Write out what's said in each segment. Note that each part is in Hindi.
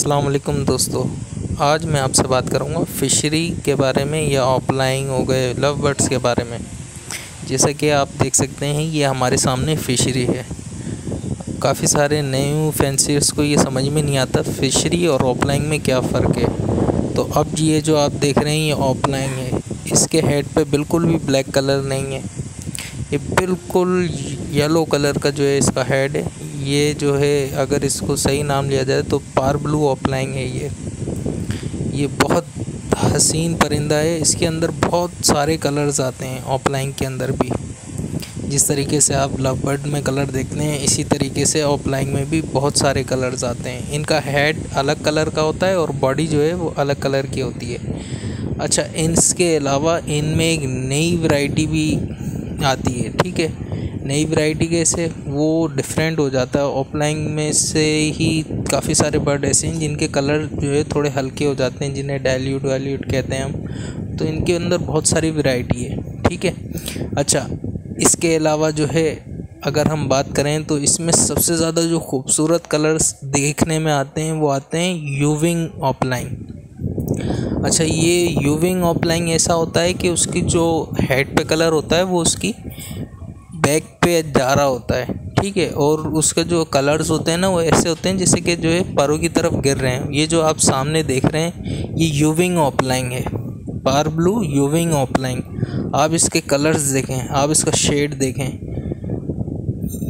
अस्सलाम वालेकुम दोस्तों। आज मैं आपसे बात करूंगा फ़िशरी के बारे में या ऑफलाइन हो गए लव बर्ड्स के बारे में। जैसा कि आप देख सकते हैं ये हमारे सामने फ़िशरी है। काफ़ी सारे न्यू फैंसियर्स को ये समझ में नहीं आता फ़िशरी और ऑफलाइन में क्या फ़र्क है। तो अब ये जो आप देख रहे हैं ये ऑफलाइन है। इसके हेड पे बिल्कुल भी ब्लैक कलर नहीं है, ये बिल्कुल येलो कलर का जो है इसका हेड है। ये जो है अगर इसको सही नाम लिया जाए तो पार ब्लू ऑफलाइन है। ये बहुत हसीन परिंदा है। इसके अंदर बहुत सारे कलर्स आते हैं ऑफलाइन के अंदर भी। जिस तरीके से आप लव बर्ड में कलर देखते हैं इसी तरीके से ऑफलाइन में भी बहुत सारे कलर्स आते हैं। इनका हेड अलग कलर का होता है और बॉडी जो है वो अलग कलर की होती है। अच्छा, इसके अलावा इनमें एक नई वैरायटी भी आती है। ठीक है, नई वैरायटी कैसे वो डिफरेंट हो जाता है। ऑफलाइन में से ही काफ़ी सारे बर्ड ऐसे हैं जिनके कलर जो है थोड़े हल्के हो जाते हैं, जिन्हें डाइल्यूट कहते हैं हम। तो इनके अंदर बहुत सारी वैरायटी है। ठीक है, अच्छा इसके अलावा जो है अगर हम बात करें तो इसमें सबसे ज़्यादा जो खूबसूरत कलर्स देखने में आते हैं वो आते हैं यूविंग ऑफलाइन। अच्छा, ये यूविंग ऑफलाइन ऐसा होता है कि उसकी जो हेड पे कलर होता है वो उसकी बैक पे जा रहा होता है। ठीक है, और उसके जो कलर्स होते हैं ना वो ऐसे होते हैं जैसे कि जो है परों की तरफ गिर रहे हैं। ये जो आप सामने देख रहे हैं ये यूविंग ऑफलाइन है, पार ब्लू यूविंग ऑफलाइन। आप इसके कलर्स देखें, आप इसका शेड देखें,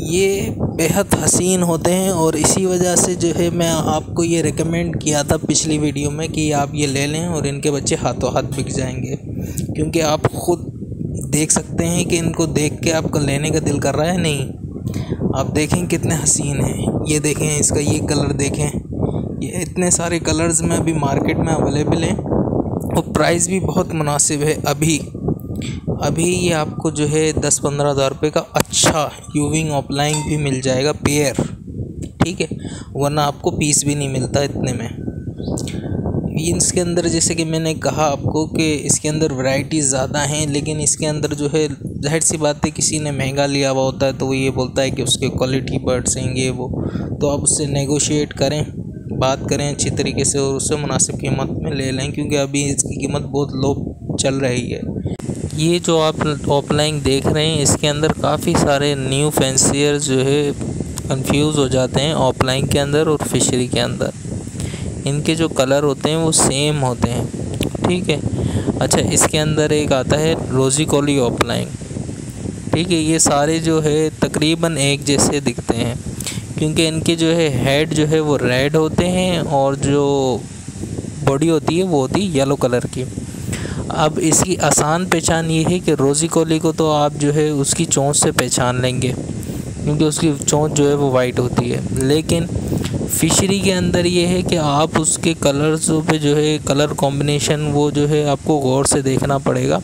ये बेहद हसीन होते हैं। और इसी वजह से जो है मैं आपको ये रिकमेंड किया था पिछली वीडियो में कि आप ये ले लें और इनके बच्चे हाथों हाथ बिक जाएंगे। क्योंकि आप ख़ुद देख सकते हैं कि इनको देख के आपको लेने का दिल कर रहा है। नहीं, आप देखें कितने हसीन हैं। ये देखें इसका ये कलर देखें, ये इतने सारे कलर्स में अभी मार्केट में अवेलेबल हैं और प्राइस भी बहुत मुनासिब है। अभी ये आपको जो है 10-15 हज़ार रुपये का अच्छा यूविंग ऑफलाइन भी मिल जाएगा पेयर। ठीक है, वरना आपको पीस भी नहीं मिलता इतने में। इसके अंदर जैसे कि मैंने कहा आपको कि इसके अंदर वैरायटीज़ ज़्यादा हैं, लेकिन इसके अंदर जो है जाहिर सी बात है किसी ने महंगा लिया हुआ होता है तो वो ये बोलता है कि उसके क्वालिटी बर्ड्स हैं ये वो। तो आप उससे नेगोशिएट करें, बात करें अच्छी तरीके से और उससे मुनासिब कीमत में ले लें, क्योंकि अभी इसकी कीमत बहुत लो चल रही है। ये जो आप ऑफलाइन देख रहे हैं इसके अंदर काफ़ी सारे न्यू फैंसियर्स जो है कंफ्यूज हो जाते हैं ऑफलाइन के अंदर और फिशरी के अंदर। इनके जो कलर होते हैं वो सेम होते हैं। ठीक है, अच्छा इसके अंदर एक आता है रोजी कॉली ऑफलाइन। ठीक है, ये सारे जो है तकरीबन एक जैसे दिखते हैं क्योंकि इनके जो है हेड जो है वो रेड होते हैं और जो बॉडी होती है वो होती है येलो कलर की। अब इसकी आसान पहचान ये है कि रोजी कॉली को तो आप जो है उसकी चोंच से पहचान लेंगे क्योंकि उसकी चोंच जो है वो वाइट होती है। लेकिन फिशरी के अंदर ये है कि आप उसके कलर्सों पे जो है कलर कॉम्बिनेशन वो जो है आपको गौर से देखना पड़ेगा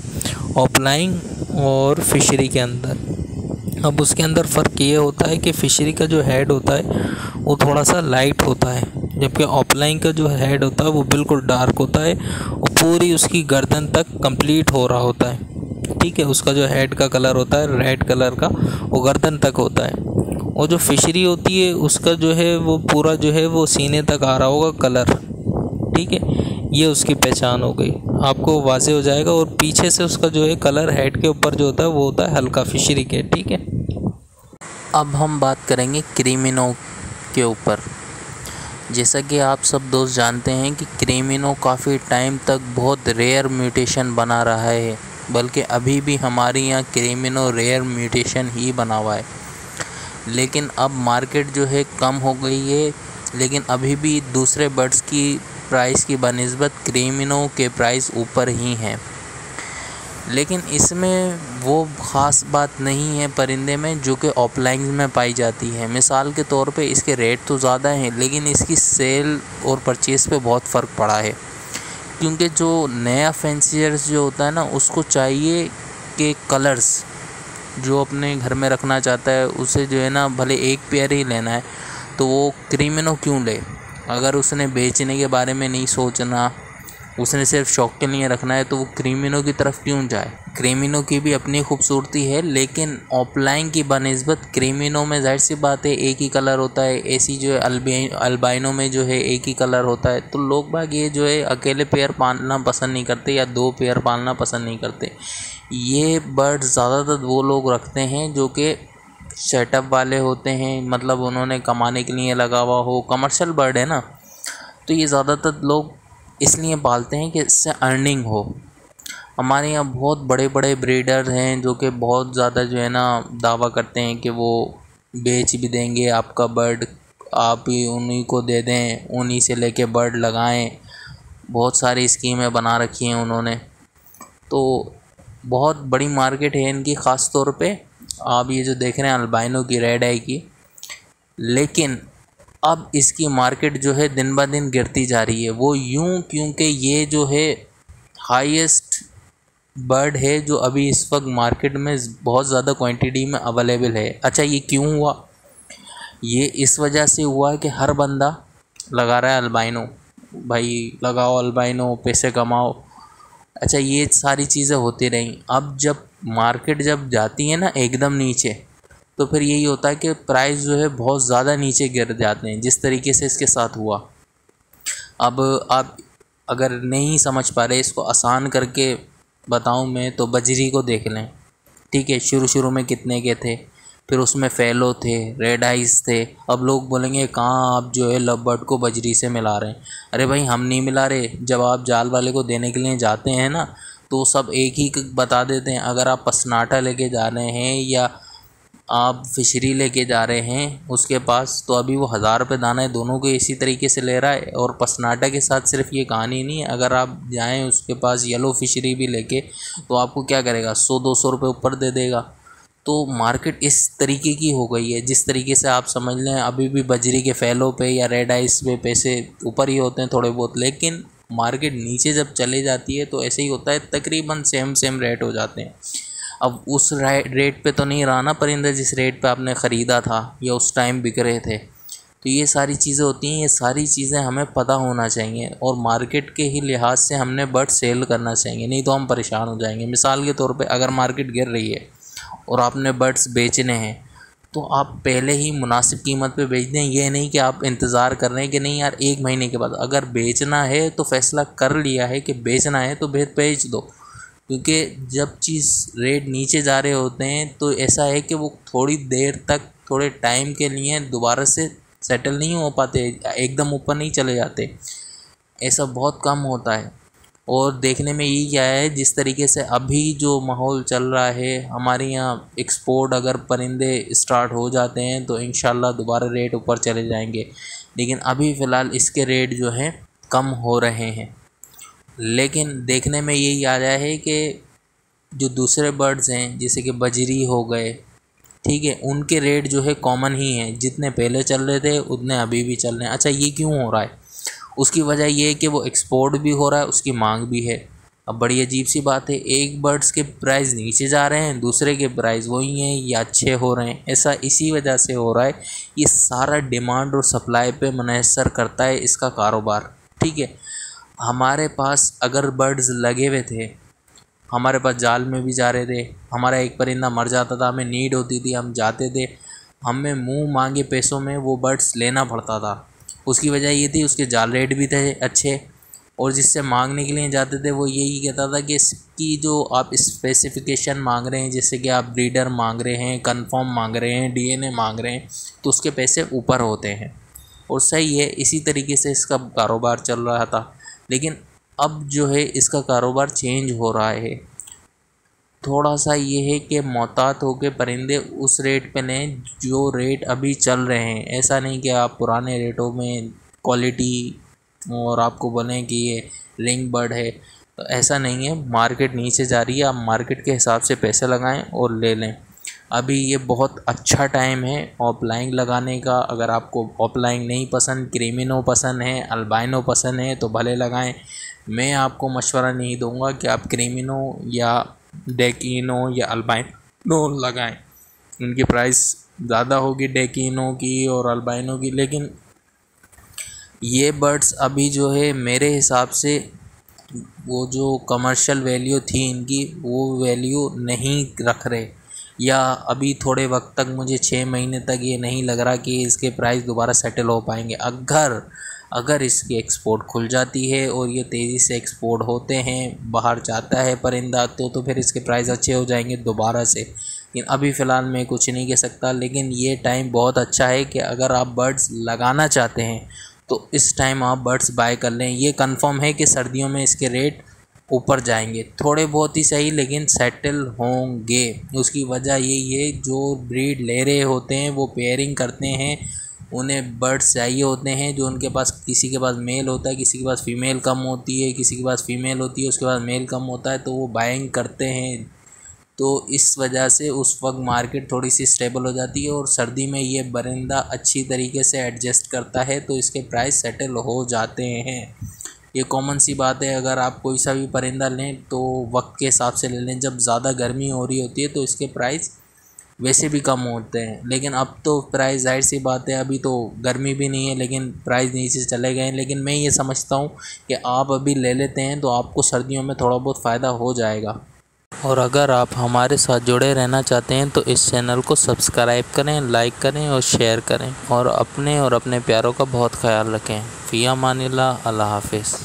ऑफलाइन और फिशरी के अंदर। अब उसके अंदर फ़र्क ये होता है कि फिशरी का जो हेड होता है वो थोड़ा सा लाइट होता है, जबकि ऑफलाइन का जो हेड होता है वो बिल्कुल डार्क होता है और पूरी उसकी गर्दन तक कंप्लीट हो रहा होता है। ठीक है, उसका जो हेड का कलर होता है रेड कलर का वो गर्दन तक होता है और जो फिशरी होती है उसका जो है वो पूरा जो है वो सीने तक आ रहा होगा कलर। ठीक है, ये उसकी पहचान हो गई, आपको वाज़ेह हो जाएगा। और पीछे से उसका जो है कलर हेड के ऊपर जो होता है वो होता है हल्का फिशरी के। ठीक है, अब हम बात करेंगे क्रीमिनो के ऊपर। जैसा कि आप सब दोस्त जानते हैं कि क्रीमिनो काफ़ी टाइम तक बहुत रेयर म्यूटेशन बना रहा है, बल्कि अभी भी हमारे यहाँ क्रीमिनो रेयर म्यूटेशन ही बना हुआ है। लेकिन अब मार्केट जो है कम हो गई है, लेकिन अभी भी दूसरे बर्ड्स की प्राइस की बनिस्बत क्रीमिनो के प्राइस ऊपर ही हैं। लेकिन इसमें वो ख़ास बात नहीं है परिंदे में जो कि ऑफलाइन में पाई जाती है। मिसाल के तौर पे इसके रेट तो ज़्यादा हैं लेकिन इसकी सेल और परचेज़ पे बहुत फ़र्क पड़ा है, क्योंकि जो नया फैंसियर्स जो होता है ना उसको चाहिए कि कलर्स जो अपने घर में रखना चाहता है उसे जो है ना भले एक पेयर ही लेना है तो वो क्रीमिनो क्यों ले, अगर उसने बेचने के बारे में नहीं सोचना उसने सिर्फ शौक के लिए रखना है तो वो क्रीमिनो की तरफ क्यों जाए। क्रीमिनो की भी अपनी खूबसूरती है, लेकिन ऑफलाइन की बनिस्बत क्रीमिनो में जाहिर सी बात है एक ही कलर होता है, ऐसी जो है अल्बाइनो में जो है एक ही कलर होता है। तो लोग बाग ये जो है अकेले पेयर पालना पसंद नहीं करते या 2 पेयर पालना पसंद नहीं करते। ये बर्ड ज़्यादातर वो लोग रखते हैं जो कि सेटअप वाले होते हैं, मतलब उन्होंने कमाने के लिए लगा हुआ हो, कमर्शियल बर्ड है ना, तो ये ज़्यादातर लोग इसलिए पालते हैं कि इससे अर्निंग हो। हमारे यहाँ बहुत बड़े बड़े ब्रीडर हैं जो कि बहुत ज़्यादा जो है ना दावा करते हैं कि वो बेच भी देंगे आपका बर्ड, आप ही उन्हीं को दे दें, उन्हीं से लेके बर्ड लगाएं। बहुत सारी स्कीमें बना रखी हैं उन्होंने, तो बहुत बड़ी मार्केट है इनकी। ख़ास तौर पे आप ये जो देख रहे हैं अल्बाइनो की, रेड आई की, लेकिन अब इसकी मार्केट जो है दिन ब दिन गिरती जा रही है। वो यूं क्योंकि ये जो है हाईएस्ट बर्ड है जो अभी इस वक्त मार्केट में बहुत ज़्यादा क्वांटिटी में अवेलेबल है। अच्छा, ये क्यों हुआ? ये इस वजह से हुआ कि हर बंदा लगा रहा है अल्बाइनो, भाई लगाओ अल्बाइनो, पैसे कमाओ। अच्छा, ये सारी चीज़ें होती रहीं। अब जब मार्केट जब जाती है ना एकदम नीचे, तो फिर यही होता है कि प्राइस जो है बहुत ज़्यादा नीचे गिर जाते हैं, जिस तरीके से इसके साथ हुआ। अब आप अगर नहीं समझ पा रहे, इसको आसान करके बताऊं मैं तो बजरी को देख लें। ठीक है, शुरू शुरू में कितने के थे, फिर उसमें फैलो थे, रेड आइज़ थे। अब लोग बोलेंगे कहाँ आप जो है लव बर्ड को बजरी से मिला रहे हैं। अरे भाई, हम नहीं मिला रहे। जब आप जाल वाले को देने के लिए जाते हैं ना, तो सब एक ही बता देते हैं। अगर आप पसनाटा लेके जा रहे हैं या आप फिशरी लेके जा रहे हैं उसके पास, तो अभी वो 1000 रुपये दाना है, दोनों को इसी तरीके से ले रहा है। और पसनाटा के साथ सिर्फ ये कहानी नहीं है, अगर आप जाएं उसके पास येलो फिशरी भी लेके, तो आपको क्या करेगा, 100-200 रुपये ऊपर दे देगा। तो मार्केट इस तरीके की हो गई है, जिस तरीके से आप समझ लें अभी भी बजरी के फैलों पे या रेड आइस पे पैसे ऊपर ही होते हैं थोड़े बहुत, लेकिन मार्केट नीचे जब चले जाती है तो ऐसे ही होता है, तकरीबन सेम रेट हो जाते हैं। अब उस रेट पे तो नहीं रहा ना परिंदा जिस रेट पे आपने ख़रीदा था या उस टाइम बिक रहे थे। तो ये सारी चीज़ें होती हैं, ये सारी चीज़ें हमें पता होना चाहिए और मार्केट के ही लिहाज से हमने बर्ड सेल करना चाहिए, नहीं तो हम परेशान हो जाएंगे। मिसाल के तौर पे अगर मार्केट गिर रही है और आपने बर्ड्स बेचने हैं, तो आप पहले ही मुनासिब कीमत पे बेच दें। ये नहीं कि आप इंतज़ार कर रहे हैं कि नहीं यार 1 महीने के बाद। अगर बेचना है तो फ़ैसला कर लिया है कि बेचना है तो बेच दो, क्योंकि जब चीज़ रेट नीचे जा रहे होते हैं तो ऐसा है कि वो थोड़ी देर तक, थोड़े टाइम के लिए दोबारा से सेटल नहीं हो पाते, एकदम ऊपर नहीं चले जाते, ऐसा बहुत कम होता है। और देखने में ये क्या है, जिस तरीके से अभी जो माहौल चल रहा है हमारे यहाँ, एक्सपोर्ट अगर परिंदे स्टार्ट हो जाते हैं तो इंशाल्लाह दोबारा रेट ऊपर चले जाएंगे, लेकिन अभी फ़िलहाल इसके रेट जो हैं कम हो रहे हैं। लेकिन देखने में यही आ रहा है कि जो दूसरे बर्ड्स हैं जैसे कि बजरी हो गए, ठीक है, उनके रेट जो है कॉमन ही हैं, जितने पहले चल रहे थे उतने अभी भी चल रहे हैं। अच्छा, ये क्यों हो रहा है? उसकी वजह ये है कि वो एक्सपोर्ट भी हो रहा है, उसकी मांग भी है। अब बड़ी अजीब सी बात है, एक बर्ड्स के प्राइस नीचे जा रहे हैं, दूसरे के प्राइस वही हैं या अच्छे हो रहे हैं। ऐसा इसी वजह से हो रहा है। ये सारा डिमांड और सप्लाई पे मुनहसर करता है इसका कारोबार। ठीक है, हमारे पास अगर बर्ड्स लगे हुए थे, हमारे पास जाल में भी जा रहे थे, हमारा एक परिंदा मर जाता था, हमें नीड होती थी, हम जाते थे, हमें मुंह मांगे पैसों में वो बर्ड्स लेना पड़ता था। उसकी वजह ये थी उसके जाल रेट भी थे अच्छे, और जिससे मांगने के लिए जाते थे वो यही कहता था कि इसकी जो आप स्पेसिफिकेशन मांग रहे हैं, जैसे कि आप ब्रीडर मांग रहे हैं, कंफर्म मांग रहे हैं, डीएनए मांग रहे हैं, तो उसके पैसे ऊपर होते हैं। और सही है, इसी तरीके से इसका कारोबार चल रहा था। लेकिन अब जो है इसका कारोबार चेंज हो रहा है। थोड़ा सा ये है कि मोहतात होकर परिंदे उस रेट पे लें जो रेट अभी चल रहे हैं। ऐसा नहीं कि आप पुराने रेटों में क्वालिटी और आपको बने कि ये रिंग बर्ड है, तो ऐसा नहीं है। मार्केट नीचे जा रही है, आप मार्केट के हिसाब से पैसे लगाएं और ले लें। अभी ये बहुत अच्छा टाइम है ऑफलाइन लगाने का। अगर आपको ऑफलाइन नहीं पसंद, क्रीमिनो पसंद है, अल्बाइनो पसंद है, तो भले लगाएं। मैं आपको मशवरा नहीं दूंगा कि आप क्रीमिनो या डेकिनो या अल्बाइनो लगाएं। उनकी प्राइस ज़्यादा होगी डेकिनो की और अल्बाइनो की, लेकिन ये बर्ड्स अभी जो है मेरे हिसाब से वो जो कमर्शियल वैल्यू थी इनकी वो वैल्यू नहीं रख रहे, या अभी थोड़े वक्त तक मुझे 6 महीने तक ये नहीं लग रहा कि इसके प्राइस दोबारा सेटल हो पाएंगे। अगर इसकी एक्सपोर्ट खुल जाती है और ये तेज़ी से एक्सपोर्ट होते हैं, बाहर जाता है परिंदा, तो फिर इसके प्राइस अच्छे हो जाएंगे दोबारा से। लेकिन अभी फ़िलहाल मैं कुछ नहीं कह सकता। लेकिन ये टाइम बहुत अच्छा है कि अगर आप बर्ड्स लगाना चाहते हैं तो इस टाइम आप बर्ड्स बाय कर लें। ये कंफर्म है कि सर्दियों में इसके रेट ऊपर जाएंगे, थोड़े बहुत ही सही लेकिन सेटल होंगे। उसकी वजह यही है, जो ब्रीड ले रहे होते हैं वो पेयरिंग करते हैं, उन्हें बर्ड्स चाहिए होते हैं जो उनके पास, किसी के पास मेल होता है, किसी के पास फ़ीमेल कम होती है, किसी के पास फ़ीमेल होती है उसके पास मेल कम होता है, तो वो बाइंग करते हैं। तो इस वजह से उस वक्त मार्केट थोड़ी सी स्टेबल हो जाती है और सर्दी में ये परिंदा अच्छी तरीके से एडजस्ट करता है, तो इसके प्राइस सेटल हो जाते हैं। ये कॉमन सी बात है। अगर आप कोई सा भी परिंदा लें तो वक्त के हिसाब से ले लें। जब ज़्यादा गर्मी हो रही होती है तो इसके प्राइस वैसे भी कम होते हैं, लेकिन अब तो प्राइस ज़ाहिर सी बात है, अभी तो गर्मी भी नहीं है लेकिन प्राइस नीचे चले गए हैं। लेकिन मैं ये समझता हूँ कि आप अभी ले लेते हैं तो आपको सर्दियों में थोड़ा बहुत फ़ायदा हो जाएगा। और अगर आप हमारे साथ जुड़े रहना चाहते हैं तो इस चैनल को सब्सक्राइब करें, लाइक करें और शेयर करें, और अपने प्यारों का बहुत ख्याल रखें। फ़ी अमानिल्लाह, अल्लाह हाफ़िज़।